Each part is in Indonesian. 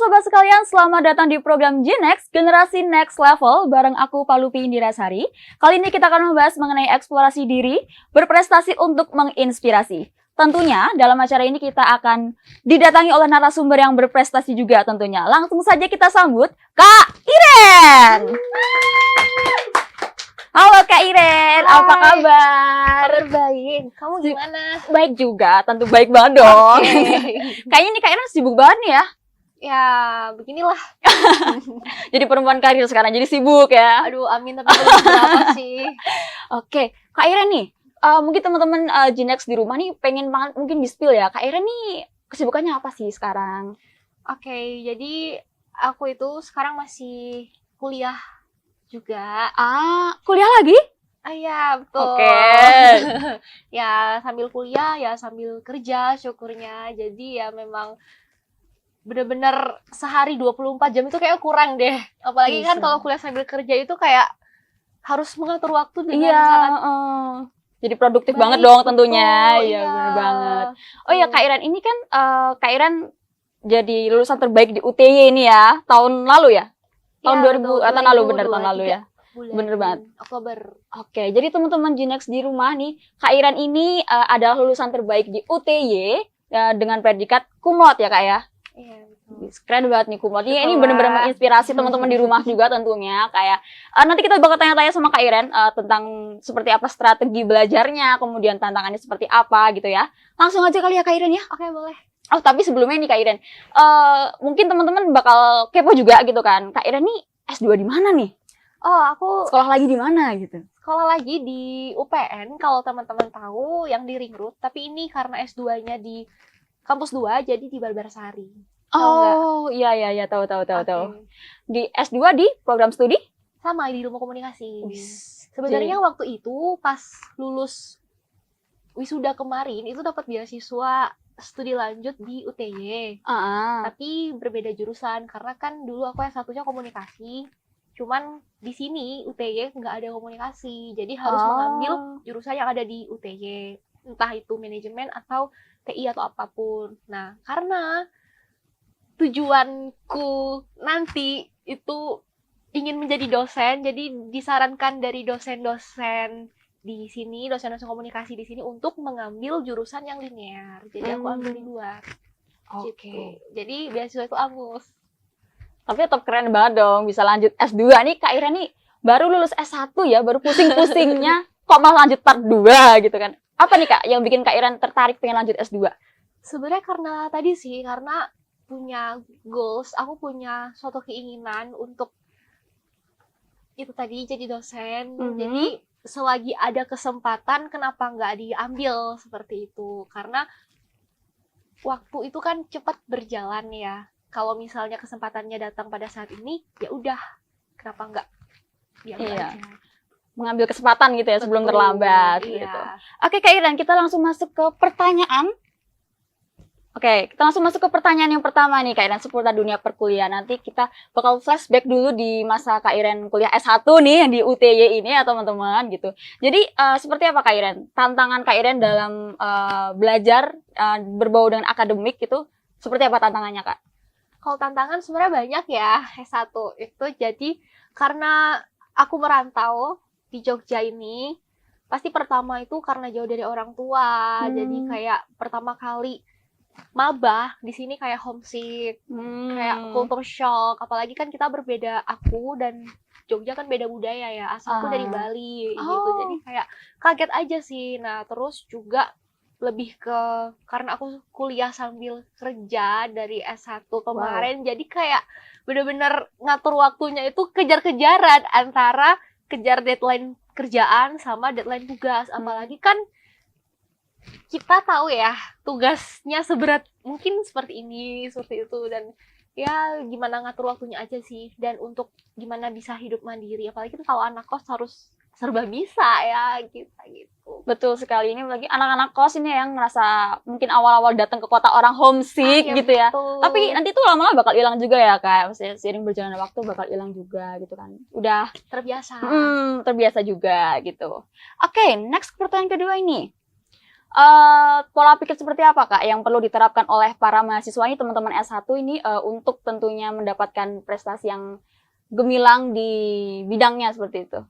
sobat sekalian, selamat datang di program G-Next, Generasi Next Level, bareng aku Palupi Indirasari. Kali ini kita akan membahas mengenai eksplorasi diri, berprestasi untuk menginspirasi. Tentunya dalam acara ini kita akan didatangi oleh narasumber yang berprestasi juga tentunya. Langsung saja kita sambut Kak Iren. Halo Kak Iren, Hai. apa kabar? Baik, kamu gimana? Baik juga, tentu baik banget dong. Okay. Kayaknya nih Kak Iren sibuk banget nih ya. Ya, beginilah. Jadi perempuan karir sekarang, jadi sibuk ya. Aduh, amin, tapi belum berapa sih. Oke, Kak Iren nih, mungkin teman-teman G-Next di rumah nih pengen banget mungkin di-spill ya. Kak Iren nih kesibukannya apa sih sekarang? Oke, jadi aku itu sekarang masih kuliah juga. Kuliah lagi? Iya, betul. Oke. Ya, sambil kuliah, ya sambil kerja syukurnya. Jadi ya memang bener-bener sehari 24 jam itu kayak kurang deh. Apalagi kan Bisa. kalau kuliah sambil kerja itu kayak harus mengatur waktu dengan Iya, sangat jadi produktif baik, banget dong betul, tentunya. Iya, iya. bener banget. Oh iya Kak Iren, ini kan Kak Iren jadi lulusan terbaik di UTY ini ya, tahun lalu ya? Tahun Iya, 2000, betul, tahun lalu bener, tahun lalu 2023. ya? Bulan Bener banget. Oktober. Oke, jadi teman-teman G-Next di rumah nih, Kak Iren ini adalah lulusan terbaik di UTY dengan predikat cum laude ya Kak ya? Iya, betul. Keren banget nih cum laude. Ini Syukurlah. bener-bener menginspirasi teman-teman di rumah juga tentunya. Kayak nanti kita bakal tanya-tanya sama Kak Iren tentang seperti apa strategi belajarnya, kemudian tantangannya seperti apa gitu ya. Langsung aja kali ya Kak Iren ya. Oke, boleh. Oh, tapi sebelumnya nih Kak Iren, mungkin teman-teman bakal kepo juga gitu kan. Kak Iren nih S2 di mana nih? Oh, aku Sekolah lagi di mana gitu? sekolah lagi di UPN, kalau teman-teman tahu, yang di Ring Road. Tapi ini karena S2-nya di Kampus 2, jadi di Barbarsari. Tahu nggak? Oh, iya, tahu. Oke. Di S2 di program studi? Sama, di Ilmu Komunikasi. Wis. Sebenarnya waktu itu, pas lulus wisuda kemarin, itu dapat beasiswa studi lanjut di UTY. Tapi berbeda jurusan, karena kan dulu aku yang satunya komunikasi. Cuman di sini UTY nggak ada komunikasi, jadi harus mengambil jurusan yang ada di UTY, entah itu manajemen atau TI atau apapun. Nah, karena tujuanku nanti itu ingin menjadi dosen, jadi disarankan dari dosen-dosen di sini, dosen-dosen komunikasi di sini untuk mengambil jurusan yang linear. Jadi aku ambil di luar. Oke. Gitu. Jadi beasiswa itu angus. Tapi tetap keren banget dong bisa lanjut S2 nih. Kak Iren nih baru lulus S1 ya, baru pusing-pusingnya kok malah lanjut part 2 gitu kan. Apa nih Kak yang bikin Kak Iren tertarik pengen lanjut S2? Sebenarnya karena tadi sih, karena punya goals, aku punya suatu keinginan untuk itu tadi jadi dosen. Jadi selagi ada kesempatan, kenapa nggak diambil seperti itu? Karena waktu itu kan cepat berjalan ya. Kalau misalnya kesempatannya datang pada saat ini, ya udah, kenapa nggak diambil aja? Mengambil kesempatan gitu ya sebelum terlambat gitu. Oke Kak Iren, kita langsung masuk ke pertanyaan. Oke, kita langsung masuk ke pertanyaan yang pertama nih Kak Iren, seputar dunia perkuliahan. Nanti kita bakal flashback dulu di masa Kak Iren kuliah S1 nih yang di UTY ini ya teman-teman gitu. Jadi seperti apa Kak Iren? Tantangan Kak Iren dalam belajar berbau dengan akademik gitu, seperti apa tantangannya Kak? Kalau tantangan sebenarnya banyak ya S1 itu. Jadi karena aku merantau di Jogja ini, pasti pertama itu karena jauh dari orang tua. Jadi kayak pertama kali maba di sini kayak homesick, kayak culture shock. Apalagi kan kita berbeda, aku dan Jogja kan beda budaya ya. Asalku dari Bali gitu. Jadi kayak kaget aja sih. Nah, terus juga lebih ke karena aku kuliah sambil kerja dari S1 kemarin. Jadi kayak bener-bener ngatur waktunya itu kejar-kejaran antara kejar deadline kerjaan sama deadline tugas. Apalagi kan kita tahu ya tugasnya seberat mungkin seperti ini, seperti itu, dan ya gimana ngatur waktunya aja sih. Dan untuk gimana bisa hidup mandiri, apalagi kan kalau anak kos harus serba bisa ya gitu. Betul sekali, ini lagi anak-anak kos ini yang ngerasa mungkin awal-awal datang ke kota orang homesick ya, gitu ya. betul. Tapi nanti tuh lama-lama bakal hilang juga ya Kak. Maksudnya seiring berjalannya waktu bakal hilang juga gitu kan. Udah terbiasa. Terbiasa juga gitu. Oke, next pertanyaan kedua ini. Pola pikir seperti apa Kak yang perlu diterapkan oleh para mahasiswa ini, teman-teman S1 ini, untuk tentunya mendapatkan prestasi yang gemilang di bidangnya seperti itu?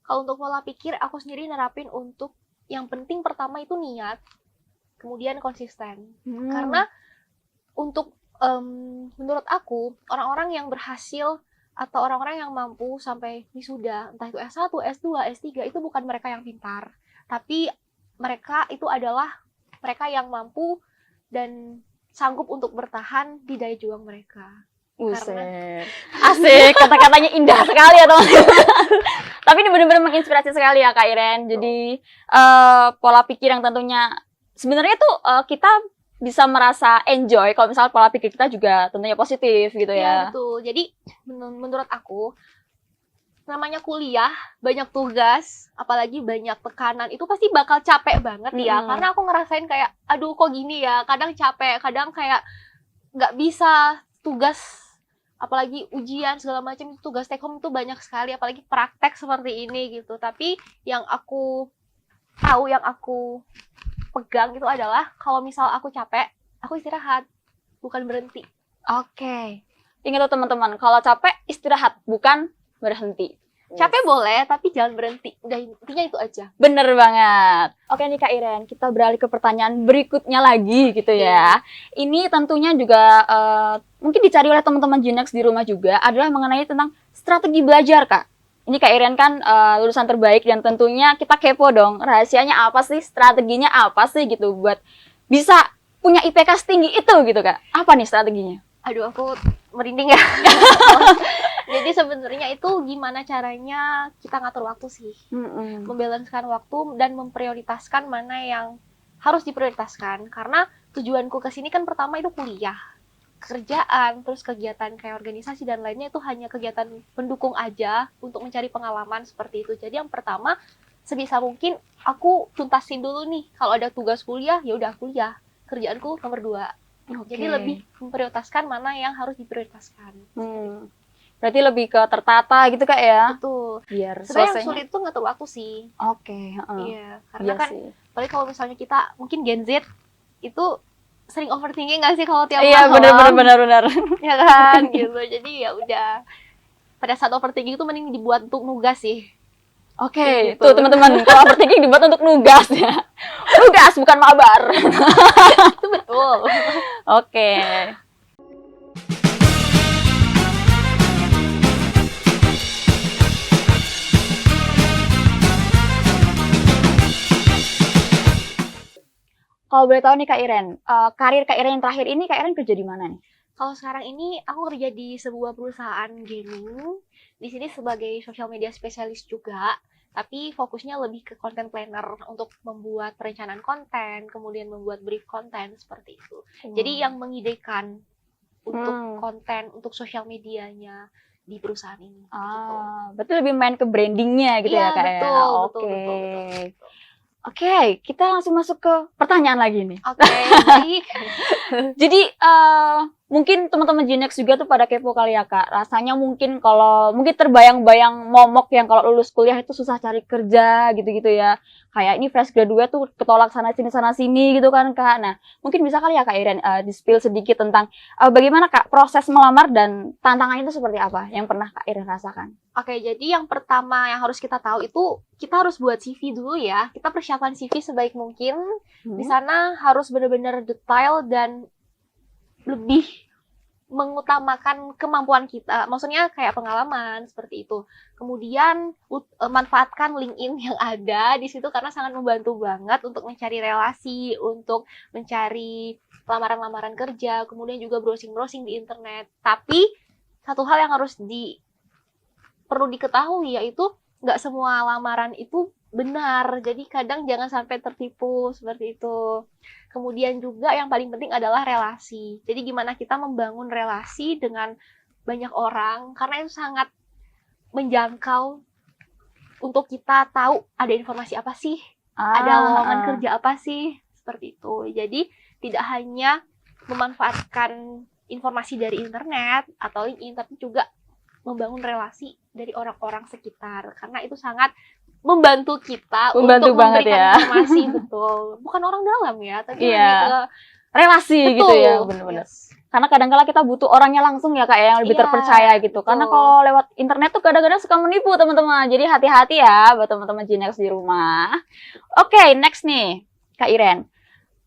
Kalau untuk pola pikir, aku sendiri nerapin untuk yang penting pertama itu niat, kemudian konsisten. Karena untuk menurut aku, orang-orang yang berhasil atau orang-orang yang mampu sampai wisuda, entah itu S1, S2, S3, itu bukan mereka yang pintar. Tapi mereka itu adalah mereka yang mampu dan sanggup untuk bertahan di daya juang mereka. Buset. Asik, kata-katanya indah sekali ya teman-teman. Tapi ini benar-benar menginspirasi sekali ya Kak Iren. Jadi pola pikir yang tentunya sebenarnya tuh kita bisa merasa enjoy kalau misalnya pola pikir kita juga tentunya positif gitu Ya, ya. betul. Jadi menurut aku, namanya kuliah, banyak tugas, apalagi banyak tekanan, itu pasti bakal capek banget ya. Karena aku ngerasain kayak, aduh kok gini ya, kadang capek, kadang kayak nggak bisa tugas, apalagi ujian segala macam, itu tugas take home itu banyak sekali, apalagi praktek seperti ini gitu. Tapi yang aku tahu, yang aku pegang itu adalah kalau misal aku capek, aku istirahat, bukan berhenti. Oke. Ingat tuh teman-teman, kalau capek istirahat, bukan berhenti. Capek boleh, tapi jangan berhenti. Udah, intinya itu aja. Bener banget. Oke nih Kak Iren, kita beralih ke pertanyaan berikutnya lagi gitu ya. Ini tentunya juga mungkin dicari oleh teman-teman Jinex di rumah juga, adalah mengenai tentang strategi belajar Kak. Ini Kak Iren kan lulusan terbaik dan tentunya kita kepo dong, rahasianya apa sih, strateginya apa sih gitu buat bisa punya IPK setinggi itu gitu Kak. Apa nih strateginya? Aduh, aku merinding ya. Jadi sebenarnya itu gimana caranya kita ngatur waktu sih. Membalanskan waktu dan memprioritaskan mana yang harus diprioritaskan. Karena tujuanku ke sini kan pertama itu kuliah, kerjaan, terus kegiatan kayak organisasi dan lainnya itu hanya kegiatan pendukung aja untuk mencari pengalaman seperti itu. Jadi yang pertama, sebisa mungkin aku tuntasin dulu nih. Kalau ada tugas kuliah, ya udah kuliah. Kerjaanku nomor 2. Jadi lebih memprioritaskan mana yang harus diprioritaskan. Berarti lebih ke tertata gitu Kak ya? Betul. Biar sebenarnya yang sulit itu ngatur waktu sih. Iya, karena kan apalagi kalau misalnya kita mungkin Gen Z itu sering overthinking nggak sih kalau tiap malam? Iya, benar. Ya kan, gitu. Jadi ya udah. Pada saat overthinking itu mending dibuat untuk nugas sih. Oke, tuh teman-teman, kalau overthinking dibuat untuk nugas ya. Nugas bukan mabar. Itu betul. Oke. Kalau boleh tahu nih Kak Iren, karir Kak Iren yang terakhir ini Kak Iren kerja di mana nih? Kalau sekarang ini aku kerja di sebuah perusahaan gaming. Di sini sebagai social media spesialis juga, tapi fokusnya lebih ke content planner untuk membuat perencanaan konten, kemudian membuat brief konten seperti itu. Jadi yang mengidekan untuk konten, untuk sosial medianya di perusahaan ini. Gitu. Berarti lebih main ke brandingnya gitu ya Kak? Betul, ya? betul. Oke, kita langsung masuk ke pertanyaan lagi nih. Oke, baik. Jadi mungkin teman-teman Jinex juga tuh pada kepo kali ya Kak. Rasanya mungkin terbayang-bayang momok yang kalau lulus kuliah itu susah cari kerja gitu-gitu ya. Kayak ini fresh graduate tuh ketolak sana sini gitu kan Kak. Nah, mungkin bisa kali ya Kak Iren di-spill sedikit tentang bagaimana Kak proses melamar dan tantangannya itu seperti apa yang pernah Kak Iren rasakan? Oke, jadi yang pertama yang harus kita tahu itu kita harus buat CV dulu ya. Kita persiapan CV sebaik mungkin. Di sana harus benar-benar detail dan lebih mengutamakan kemampuan kita. Maksudnya kayak pengalaman seperti itu. Kemudian manfaatkan LinkedIn yang ada di situ karena sangat membantu banget untuk mencari relasi, untuk mencari lamaran-lamaran kerja, kemudian juga browsing-browsing di internet. Tapi satu hal yang harus perlu diketahui yaitu nggak semua lamaran itu benar, jadi kadang jangan sampai tertipu seperti itu. Kemudian juga yang paling penting adalah relasi. Jadi gimana kita membangun relasi dengan banyak orang, karena itu sangat menjangkau untuk kita tahu ada informasi apa sih, ada lowongan kerja apa sih, seperti itu. Jadi tidak hanya memanfaatkan informasi dari internet atau LinkedIn, tapi juga membangun relasi dari orang-orang sekitar, karena itu sangat membantu kita Membantu untuk banget memberikan ya. informasi, betul. Bukan orang dalam ya, tapi Iya. lebih ke Relasi gitu betul. ya, bener-bener. Yes. Karena kadang-kala kita butuh orangnya langsung ya Kak, yang lebih Iya, terpercaya gitu. Karena betul. kalau lewat internet tuh kadang-kadang suka menipu teman-teman. Jadi hati-hati ya buat teman-teman Jinex di rumah. Oke, next nih, Kak Iren.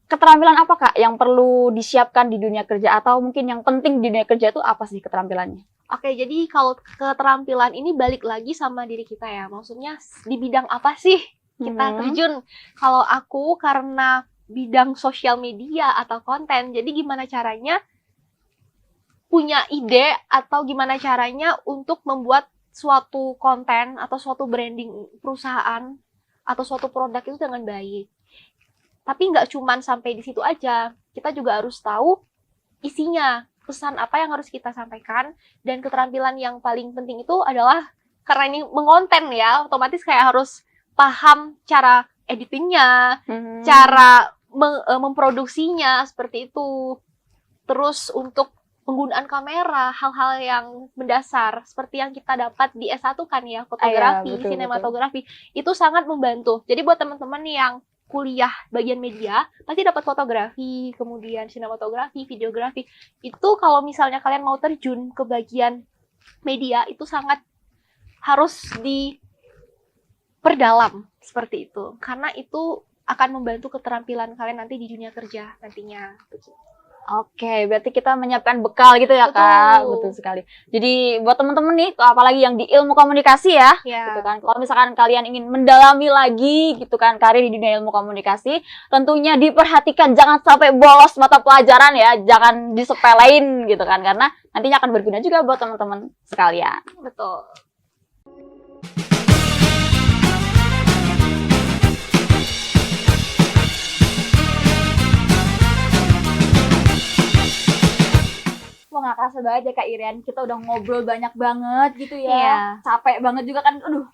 Keterampilan apa Kak yang perlu disiapkan di dunia kerja, atau mungkin yang penting di dunia kerja itu apa sih keterampilannya? Oke, jadi kalau keterampilan ini balik lagi sama diri kita ya. Maksudnya di bidang apa sih kita terjun? Kalau aku karena bidang sosial media atau konten, jadi gimana caranya punya ide atau gimana caranya untuk membuat suatu konten atau suatu branding perusahaan atau suatu produk itu dengan baik. Tapi nggak cuman sampai di situ aja, kita juga harus tahu isinya, pesan apa yang harus kita sampaikan, dan keterampilan yang paling penting itu adalah, karena ini mengonten ya, otomatis kayak harus paham cara editingnya, cara memproduksinya, seperti itu. Terus untuk penggunaan kamera, hal-hal yang mendasar, seperti yang kita dapat di S1 kan ya, fotografi, betul, sinematografi, itu sangat membantu. Jadi buat teman-teman yang kuliah bagian media, pasti dapat fotografi, kemudian sinematografi, videografi. Itu kalau misalnya kalian mau terjun ke bagian media, itu sangat harus diperdalam seperti itu. Karena itu akan membantu keterampilan kalian nanti di dunia kerja nantinya. Oke, berarti kita menyiapkan bekal gitu ya Kak. Betul sekali. Jadi buat teman-teman nih, apalagi yang di ilmu komunikasi ya, gitu kan. Kalau misalkan kalian ingin mendalami lagi gitu kan karir di dunia ilmu komunikasi, tentunya diperhatikan jangan sampai bolos mata pelajaran ya, jangan disepelein gitu kan, karena nantinya akan berguna juga buat teman-teman sekalian. Betul. Wah, nggak kerasa banget ya Kak Iren, kita udah ngobrol banyak banget gitu ya. Iya. Capek banget juga kan, aduh.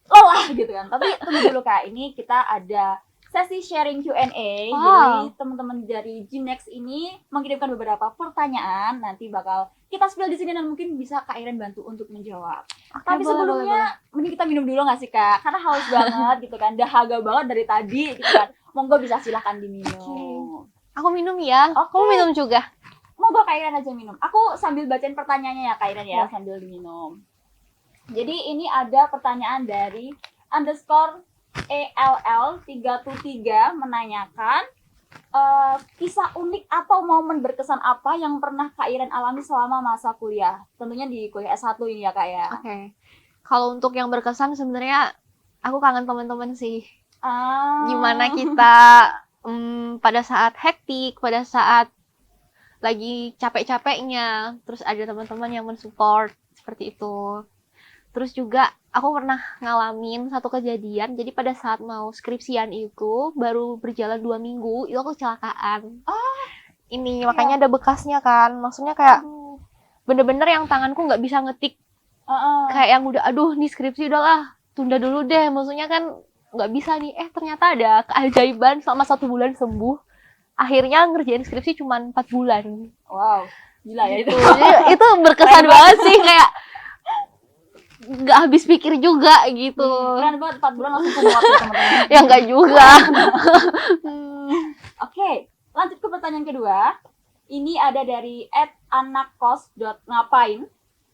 Lelah gitu kan. Tapi tunggu dulu Kak, ini kita ada sesi sharing Q&A. Jadi teman-teman dari Jinex ini mengirimkan beberapa pertanyaan, nanti bakal kita spill di sini dan mungkin bisa Kak Iren bantu untuk menjawab. Tapi sebelumnya mending kita minum dulu nggak sih Kak? Karena haus banget gitu kan, dahaga banget dari tadi gitu kan. Monggo bisa silahkan diminum. Aku minum ya. Kamu minum juga. Monggo Kak Iren aja minum. Aku sambil bacain pertanyaannya ya Kak Iren ya, sambil diminum. Jadi ini ada pertanyaan dari _ ELL323 menanyakan kisah unik atau momen berkesan apa yang pernah Kak Iren alami selama masa kuliah. Tentunya di kuliah S1 ini ya Kak ya. Oke. Kalau untuk yang berkesan sebenarnya aku kangen teman-teman sih. Gimana kita pada saat hektik, pada saat lagi capek-capeknya, terus ada teman-teman yang mensupport seperti itu. Terus juga aku pernah ngalamin satu kejadian, jadi pada saat mau skripsian itu baru berjalan 2 minggu itu aku kecelakaan. Ini makanya ada bekasnya kan, maksudnya kayak bener-bener yang tanganku nggak bisa ngetik, kayak yang udah aduh nih skripsi udahlah tunda dulu deh, maksudnya kan nggak bisa nih. Ternyata ada keajaiban, selama 1 bulan sembuh. Akhirnya ngerjain skripsi cuma 4 bulan. Wow, gila ya itu. Itu berkesan banget sih, kayak nggak habis pikir juga gitu. Keren banget, 4 bulan langsung kuat ya teman-teman. Ya nggak juga. Oke, lanjut ke pertanyaan kedua. Ini ada dari @anakkos.ngapain.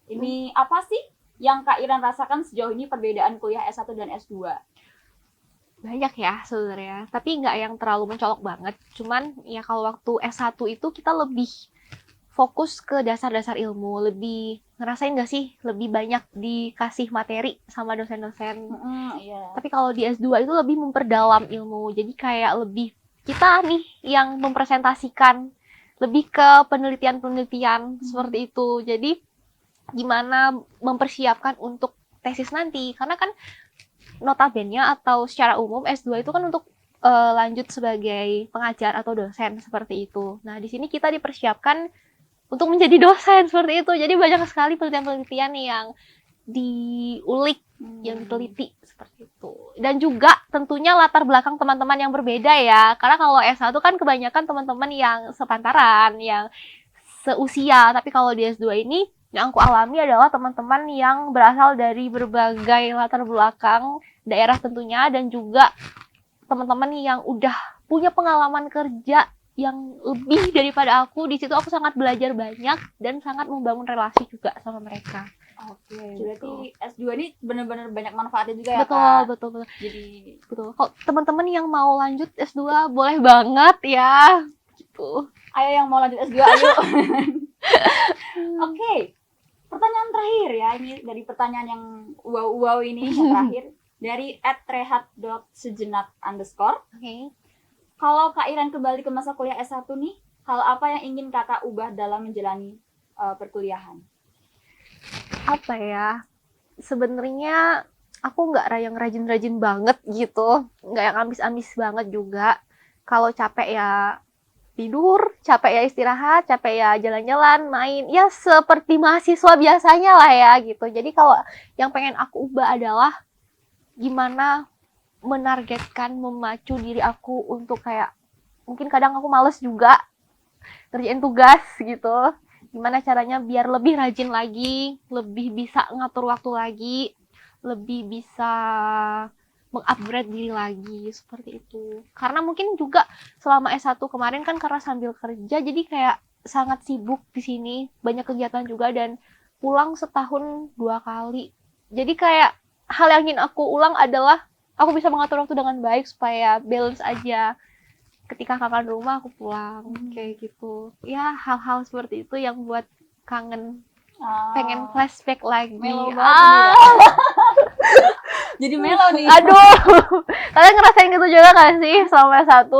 Ini apa sih yang Kak Iren rasakan sejauh ini perbedaan kuliah S1 dan S2? Banyak ya sebenarnya, tapi nggak yang terlalu mencolok banget. Cuman ya kalau waktu S1 itu kita lebih fokus ke dasar-dasar ilmu, lebih ngerasain nggak sih, lebih banyak dikasih materi sama dosen-dosen. Tapi kalau di S2 itu lebih memperdalam ilmu, jadi kayak lebih kita nih yang mempresentasikan, lebih ke penelitian-penelitian seperti itu. Jadi gimana mempersiapkan untuk tesis nanti, karena kan notabene atau secara umum S2 itu kan untuk lanjut sebagai pengajar atau dosen seperti itu. Nah, di sini kita dipersiapkan untuk menjadi dosen seperti itu. Jadi banyak sekali penelitian-penelitian yang diulik, yang diteliti seperti itu. Dan juga tentunya latar belakang teman-teman yang berbeda ya. Karena kalau S1 kan kebanyakan teman-teman yang sepantaran, yang seusia. Tapi kalau di S2 ini yang aku alami adalah teman-teman yang berasal dari berbagai latar belakang daerah tentunya, dan juga teman-teman yang udah punya pengalaman kerja yang lebih daripada aku. Di situ aku sangat belajar banyak dan sangat membangun relasi juga sama mereka. Oke, Gitu. berarti S2 ini benar-benar banyak manfaatnya juga ya, Betul, Kak? betul, betul. Jadi, Betul. Kalau teman-teman yang mau lanjut S2 boleh banget ya. Gitu. ayo yang mau lanjut S2, ayo. Oke, pertanyaan terakhir ya. Ini dari pertanyaan yang wow-wow ini, yang terakhir. Dari @rehat.sejenak_. Oke. Kalau Kak Iren kembali ke masa kuliah S1 nih, hal apa yang ingin Kakak ubah dalam menjalani perkuliahan? Apa ya? Sebenarnya aku nggak yang rajin-rajin banget gitu, nggak yang ambis-ambis banget juga. Kalau capek ya tidur, capek ya istirahat, capek ya jalan-jalan, main, ya seperti mahasiswa biasanya lah ya gitu. Jadi kalau yang pengen aku ubah adalah gimana menargetkan, memacu diri aku untuk kayak, mungkin kadang aku males juga ngerjain tugas gitu. Gimana caranya biar lebih rajin lagi, lebih bisa ngatur waktu lagi, lebih bisa mengupgrade diri lagi, seperti itu. Karena mungkin juga selama S1 kemarin kan karena sambil kerja, jadi kayak sangat sibuk di sini, banyak kegiatan juga, dan pulang setahun 2 kali. Jadi kayak hal yang ingin aku ulang adalah aku bisa mengatur waktu dengan baik supaya balance aja. Ketika kangen rumah aku pulang, kayak gitu. Ya hal-hal seperti itu yang buat kangen, pengen flashback lagi. Melo banget nih ya. Jadi melo nih. Aduh, kalian ngerasain gitu juga gak sih selama S1?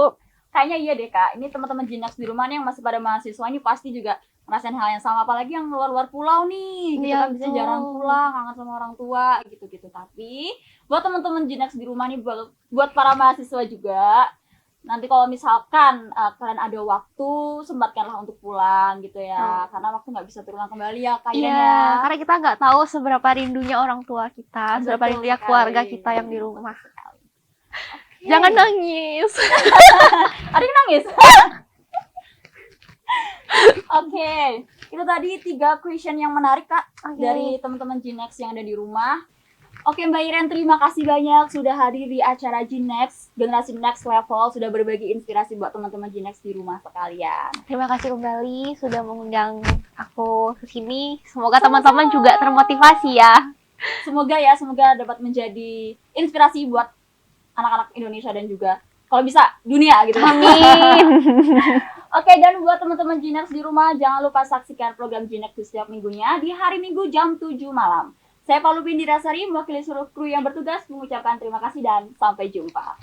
Kayaknya iya deh, Kak. Ini teman-teman Jinex di rumah nih yang masih pada mahasiswa ini pasti juga ngerasain hal yang sama, apalagi yang luar-luar pulau nih, gitu Iya, kan, biasanya betul. jarang pulang, kangen sama orang tua, gitu-gitu. Tapi buat teman-teman Jinex di rumah nih, buat para mahasiswa juga, nanti kalau misalkan kalian ada waktu, sempatkanlah untuk pulang gitu ya, karena waktu nggak bisa terulang kembali ya, Kak Iren Iya, ya. karena kita nggak tahu seberapa rindunya orang tua kita, seberapa Betul rindunya sekali. keluarga kita yang di rumah. Betul sekali. Oke. Jangan nangis. Ada yang nangis? Oke, itu tadi 3 question yang menarik, Kak, dari teman-teman Jinex yang ada di rumah. Oke, Mbak Iren, terima kasih banyak sudah hadir di acara Jinex, Generasi Next Level, sudah berbagi inspirasi buat teman-teman Jinex di rumah sekalian. Terima kasih kembali sudah mengundang aku ke sini. Semoga teman-teman juga termotivasi ya. Semoga dapat menjadi inspirasi buat anak-anak Indonesia dan juga kalau bisa dunia gitu. Amin. Oke, dan buat teman-teman Jinex di rumah, jangan lupa saksikan program Jinex di setiap minggunya di hari Minggu jam 7 malam. Saya Palu Bindirasari, mewakili seluruh kru yang bertugas, mengucapkan terima kasih dan sampai jumpa.